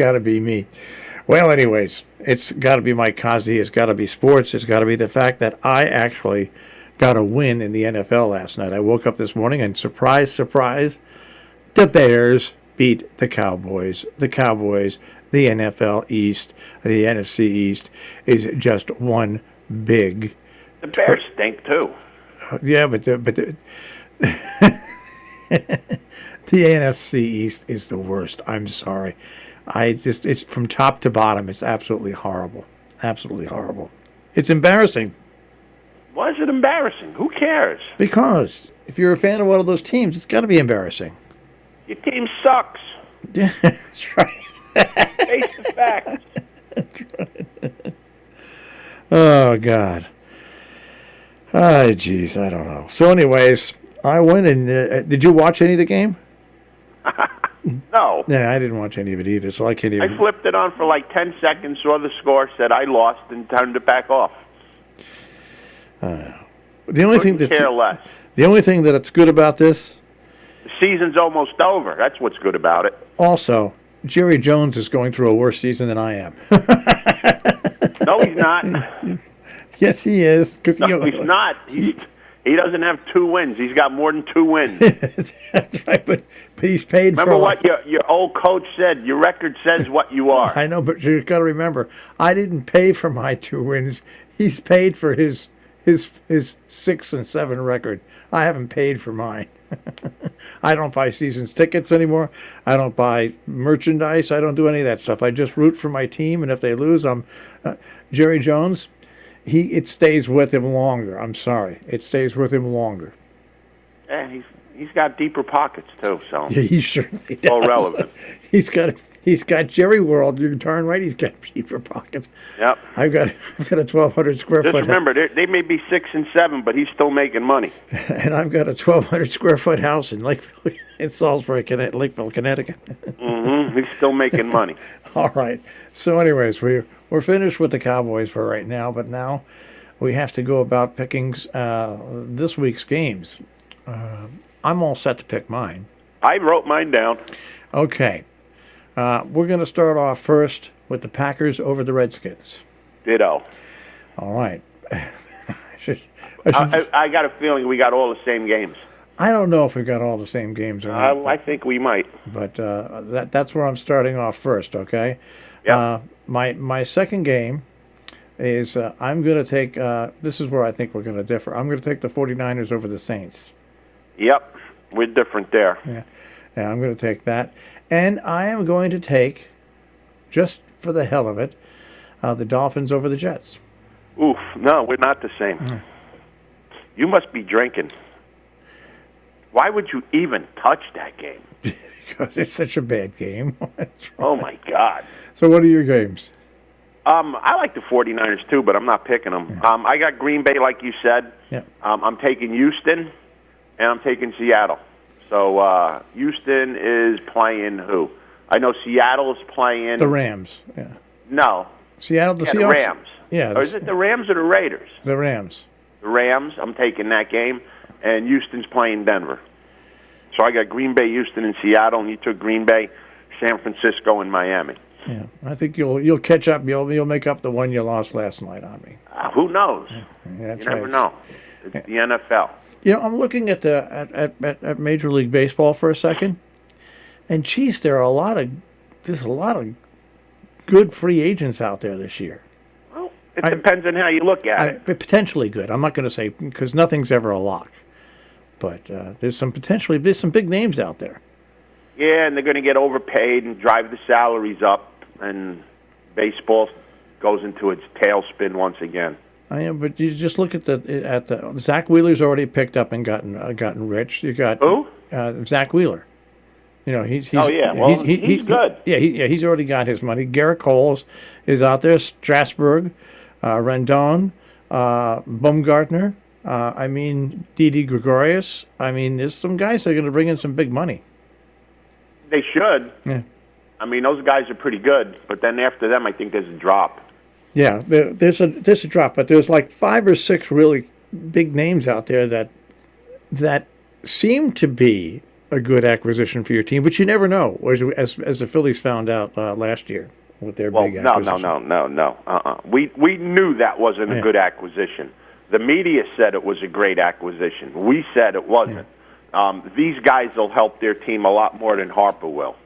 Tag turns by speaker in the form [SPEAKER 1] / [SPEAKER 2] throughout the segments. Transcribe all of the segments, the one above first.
[SPEAKER 1] Got to be me. Well, anyways, it's got to be my Cozzi. It's got to be sports. It's got to be the fact that I actually got a win in the NFL last night. I woke up this morning and surprise, surprise, the Bears beat the Cowboys. The Cowboys, the NFL East, the NFC East is just one big.
[SPEAKER 2] The Bears stink too.
[SPEAKER 1] Yeah, but the NFC East is the worst. I'm sorry. It's from top to bottom. It's absolutely horrible. Absolutely horrible. It's embarrassing.
[SPEAKER 2] Why is it embarrassing? Who cares?
[SPEAKER 1] Because if you're a fan of one of those teams, it's got to be embarrassing.
[SPEAKER 2] Your team sucks.
[SPEAKER 1] Yeah, that's right.
[SPEAKER 2] Face the facts.
[SPEAKER 1] That's right. Oh, God. Ah, jeez, I don't know. So, anyways, I went and did you watch any of the game?
[SPEAKER 2] No.
[SPEAKER 1] Yeah, I didn't watch any of it either, so I can't even.
[SPEAKER 2] I flipped it on for like 10 seconds, saw the score, said I lost, and turned it back off.
[SPEAKER 1] The only thing that's
[SPEAKER 2] care less.
[SPEAKER 1] The only thing that's good about this.
[SPEAKER 2] The season's almost over. That's what's good about it.
[SPEAKER 1] Also, Jerry Jones is going through a worse season than I am.
[SPEAKER 2] No, he's not.
[SPEAKER 1] Yes, he is.
[SPEAKER 2] No, he's not. He doesn't have 2 wins. He's got more than 2 wins.
[SPEAKER 1] That's right, but he's paid
[SPEAKER 2] remember
[SPEAKER 1] for.
[SPEAKER 2] Remember what your old coach said? Your record says what you are.
[SPEAKER 1] I know, but you've got to remember, I didn't pay for my 2 wins. He's paid for his 6 and 7 record. I haven't paid for mine. I don't buy seasons tickets anymore. I don't buy merchandise. I don't do any of that stuff. I just root for my team, and if they lose, I'm Jerry Jones. It stays with him longer. I'm sorry. It stays with him longer.
[SPEAKER 2] Yeah, he's got deeper pockets too. So
[SPEAKER 1] yeah, he certainly does.
[SPEAKER 2] All relevant.
[SPEAKER 1] He's got Jerry World. You're darn right. He's got deeper pockets.
[SPEAKER 2] Yep.
[SPEAKER 1] I've got a 1,200 square foot.
[SPEAKER 2] Just remember, they may be 6 and 7, but he's still making money.
[SPEAKER 1] And I've got a 1,200 square foot house in Lakeville, in Salisbury, Lakeville, Connecticut.
[SPEAKER 2] Mm-hmm. He's still making money. All
[SPEAKER 1] right. So, anyways, we're finished with the Cowboys for right now, but now we have to go about picking this week's games. I'm all set to pick mine.
[SPEAKER 2] I wrote mine down.
[SPEAKER 1] Okay. We're going to start off first with the Packers over the Redskins.
[SPEAKER 2] Ditto.
[SPEAKER 1] All right.
[SPEAKER 2] I got a feeling we got all the same games.
[SPEAKER 1] I don't know if we got all the same games or not.
[SPEAKER 2] I think we might.
[SPEAKER 1] But that's where I'm starting off first, okay?
[SPEAKER 2] Yep.
[SPEAKER 1] My second game is I'm going to take this is where I think we're going to differ. I'm going to take the 49ers over the Saints.
[SPEAKER 2] Yep. We're different there.
[SPEAKER 1] Yeah, I'm going to take that. And I am going to take, just for the hell of it, the Dolphins over the Jets.
[SPEAKER 2] Oof. No, we're not the same. You must be drinking. Why would you even touch that game?
[SPEAKER 1] Because it's such a bad game.
[SPEAKER 2] Oh, my God.
[SPEAKER 1] So what are your games?
[SPEAKER 2] I like the 49ers, too, but I'm not picking them. Yeah. I got Green Bay, like you said.
[SPEAKER 1] Yeah.
[SPEAKER 2] I'm taking Houston, and I'm taking Seattle. So Houston is playing who? I know Seattle's playing...
[SPEAKER 1] The Rams, yeah.
[SPEAKER 2] No.
[SPEAKER 1] Seattle, the Seahawks?
[SPEAKER 2] The Rams.
[SPEAKER 1] Yeah.
[SPEAKER 2] Or is it the Rams or the Raiders?
[SPEAKER 1] The Rams.
[SPEAKER 2] The Rams, I'm taking that game, and Houston's playing Denver. So I got Green Bay, Houston, and Seattle, and you took Green Bay, San Francisco, and Miami.
[SPEAKER 1] Yeah, I think you'll catch up. You'll make up the one you lost last night on me.
[SPEAKER 2] Who knows?
[SPEAKER 1] Yeah,
[SPEAKER 2] you never know. It's the NFL.
[SPEAKER 1] You know, I'm looking at at Major League Baseball for a second, and geez, there's a lot of good free agents out there this year.
[SPEAKER 2] Well, it depends on how you look at it.
[SPEAKER 1] Potentially good. I'm not going to say because nothing's ever a lock, but there's some big names out there.
[SPEAKER 2] Yeah, and they're going to get overpaid and drive the salaries up, and baseball goes into its tailspin once again.
[SPEAKER 1] I am, but you just look at the Zach Wheeler's already picked up and gotten rich. You got
[SPEAKER 2] who?
[SPEAKER 1] Zach Wheeler. You know he's
[SPEAKER 2] oh yeah, well he's good.
[SPEAKER 1] He's already got his money. Garrett Cole is out there. Strasburg, Rendon, Baumgartner. Didi Gregorius. There's some guys that are going to bring in some big money.
[SPEAKER 2] They should.
[SPEAKER 1] Yeah.
[SPEAKER 2] Those guys are pretty good, but then after them, I think there's a drop.
[SPEAKER 1] Yeah, there's a drop, but there's like 5 or 6 really big names out there that seem to be a good acquisition for your team, but you never know, as the Phillies found out last year with their big acquisition.
[SPEAKER 2] No. We knew that wasn't a good acquisition. The media said it was a great acquisition. We said it wasn't. Yeah. These guys will help their team a lot more than Harper will.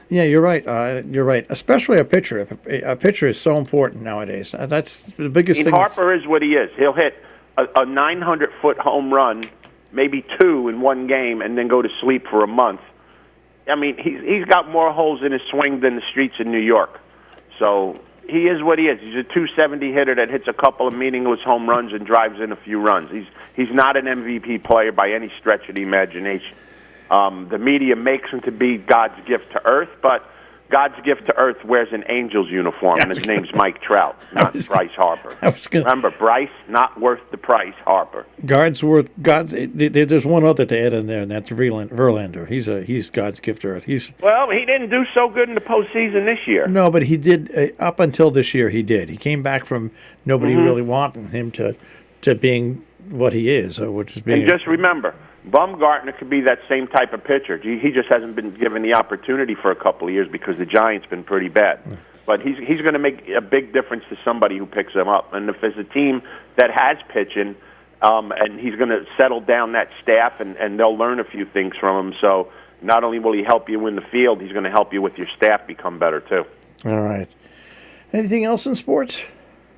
[SPEAKER 1] Yeah, you're right. You're right. Especially a pitcher. A pitcher is so important nowadays. That's the biggest thing.
[SPEAKER 2] Harper is what he is. He'll hit a 900-foot home run, maybe 2 in one game, and then go to sleep for a month. I mean, he's got more holes in his swing than the streets in New York. So he is what he is. He's a 270 hitter that hits a couple of meaningless home runs and drives in a few runs. He's not an MVP player by any stretch of the imagination. The media makes him to be God's gift to earth, but God's gift to earth wears an Angel's uniform, and his name's Mike Trout, not Bryce Harper. Remember, Bryce, not worth the price, Harper.
[SPEAKER 1] There's one other to add in there, and that's Verlander. He's God's gift to earth.
[SPEAKER 2] Well, he didn't do so good in the postseason this year.
[SPEAKER 1] No, but he did up until this year. He did. He came back from nobody really wanting him to being what he is, which is being.
[SPEAKER 2] And just remember, Bumgarner could be that same type of pitcher. He just hasn't been given the opportunity for a couple of years because the Giants been pretty bad. But he's going to make a big difference to somebody who picks him up. And if there's a team that has pitching, and he's going to settle down that staff, and they'll learn a few things from him. So not only will he help you win the field, he's going to help you with your staff become better too.
[SPEAKER 1] All right. Anything else in sports?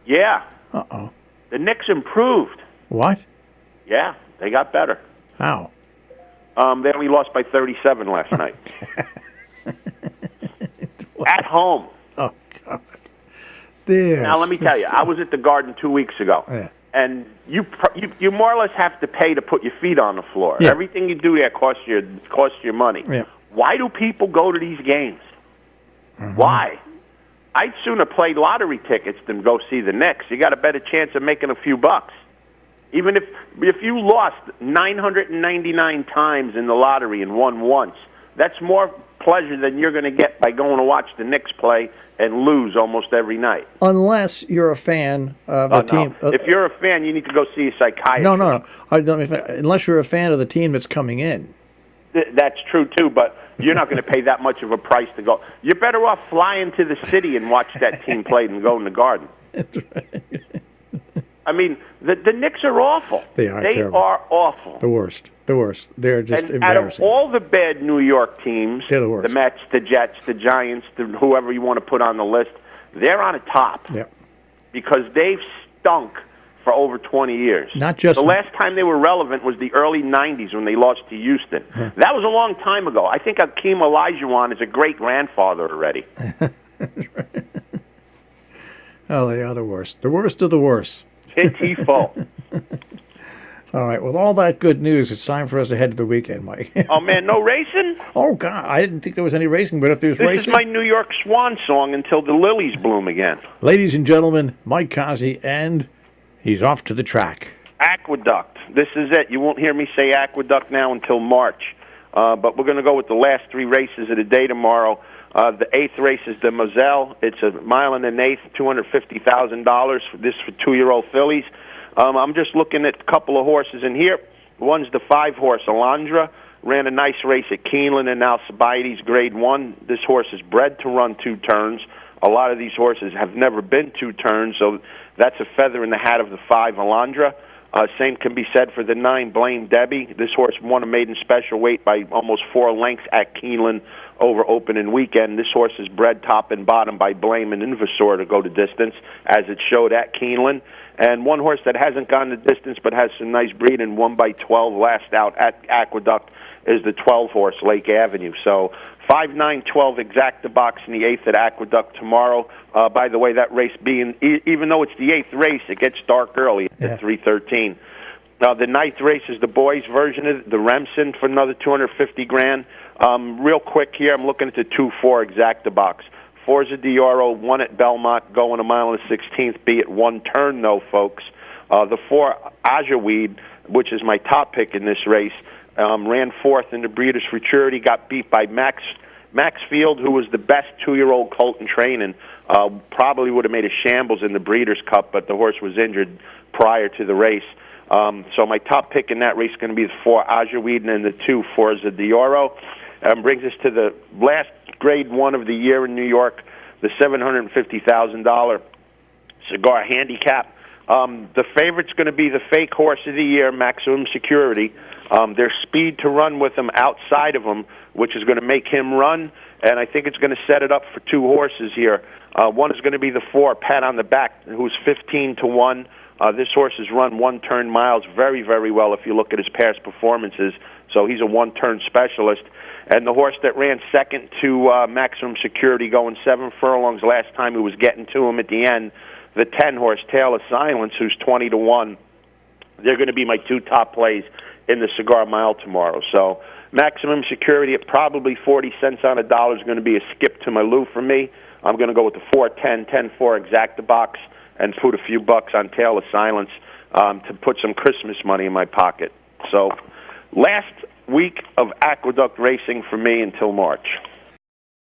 [SPEAKER 2] Yeah.
[SPEAKER 1] Uh-oh.
[SPEAKER 2] The Knicks improved.
[SPEAKER 1] What?
[SPEAKER 2] Yeah, they got better.
[SPEAKER 1] How?
[SPEAKER 2] They only lost by 37 last night. At home.
[SPEAKER 1] Oh, God.
[SPEAKER 2] Now, let me tell you, I was at the Garden 2 weeks ago, and you more or less have to pay to put your feet on the floor. Yeah. Everything you do there costs you money.
[SPEAKER 1] Yeah.
[SPEAKER 2] Why do people go to these games? Why? I'd sooner play lottery tickets than go see the Knicks. You got a better chance of making a few bucks. Even if you lost 999 times in the lottery and won once, that's more pleasure than you're going to get by going to watch the Knicks play and lose almost every night.
[SPEAKER 1] Unless you're a fan of a team.
[SPEAKER 2] If you're a fan, you need to go see a psychiatrist.
[SPEAKER 1] No. Unless you're a fan of the team that's coming in.
[SPEAKER 2] That's true, too, but you're not going to pay that much of a price to go. You're better off flying to the city and watch that team play than go in the Garden.
[SPEAKER 1] That's right.
[SPEAKER 2] I mean, the Knicks are awful.
[SPEAKER 1] They are terrible.
[SPEAKER 2] They are awful.
[SPEAKER 1] The worst. They're just embarrassing.
[SPEAKER 2] Out of all the bad New York teams,
[SPEAKER 1] they're the worst.
[SPEAKER 2] The Mets, the Jets, the Giants, whoever you want to put on the list, they're on the top.
[SPEAKER 1] Yep.
[SPEAKER 2] Because they've stunk for over 20 years.
[SPEAKER 1] Not just
[SPEAKER 2] the last time they were relevant was the early 90s when they lost to Houston.
[SPEAKER 1] Huh.
[SPEAKER 2] That was a long time ago. I think Akeem Olajuwon is a great-grandfather already.
[SPEAKER 1] Oh, they are the worst. The worst of the worst.
[SPEAKER 2] All
[SPEAKER 1] right, with all that good news, it's time for us to head to the weekend, Mike.
[SPEAKER 2] Oh, man, no racing?
[SPEAKER 1] Oh, God, I didn't think there was any racing, but if there's racing...
[SPEAKER 2] This is my New York Swan song until the lilies bloom again.
[SPEAKER 1] Ladies and gentlemen, Mike Cozzi, and he's off to the track.
[SPEAKER 2] Aqueduct. This is it. You won't hear me say Aqueduct now until March. But we're going to go with the last 3 races of the day tomorrow. The 8th race is the Moselle. It's a mile and an eighth, $250,000 for this for 2-year-old fillies. I'm just looking at a couple of horses in here. One's the 5-horse Alondra. Ran a nice race at Keeneland and Alcibiades Grade 1. This horse is bred to run 2 turns. A lot of these horses have never been 2 turns, so that's a feather in the hat of the 5 Alondra. Same can be said for the 9 Blame Debbie. This horse won a maiden special weight by almost 4 lengths at Keeneland over opening weekend. This horse is bred top and bottom by Blame and Invasor to go the distance, as it showed at Keeneland. And one horse that hasn't gone the distance but has some nice breeding, won by 12 last out at Aqueduct, is the 12-horse Lake Avenue. So 5, 9, 12 exact the box in the 8th at Aqueduct tomorrow. By the way, that race being, even though it's the 8th race, it gets dark early at 3:13. The 9th race is the boys' version of the Remsen for another $250,000. Real quick here, I'm looking at the 2-4 exact the box. Forza Dioro, 1 at Belmont, going a mile and a 16th, be at 1 turn, though, folks. The 4 Ajaweed, which is my top pick in this race, ran 4th in the Breeders' Futurity, got beat by Max Field, who was the best 2-year-old colt in training. Probably would have made a shambles in the Breeders' Cup, but the horse was injured prior to the race. So my top pick in that race is going to be the 4 Ajuweed and the 2 Forza d'Oro. Brings us to the last grade 1 of the year in New York, the $750,000 cigar handicap. The favorite's going to be the fake horse of the year, Maximum Security. There's speed to run with him outside of him, which is going to make him run, and I think it's going to set it up for 2 horses here. One is going to be the 4, Pat on the Back, who's 15-1. This horse has run one-turn miles very, very well if you look at his past performances, so he's a one-turn specialist. And the horse that ran second to Maximum Security, going 7 furlongs last time, who was getting to him at the end, the 10 horse, Tale of Silence, who's 20-1. They're going to be my 2 top plays in the Cigar Mile tomorrow. So Maximum Security at probably 40 cents on a dollar is going to be a skip to my loo for me. I'm going to go with the 4-10, 10-4 Exacta box and put a few bucks on Tale of Silence to put some Christmas money in my pocket. So last week of Aqueduct racing for me until March.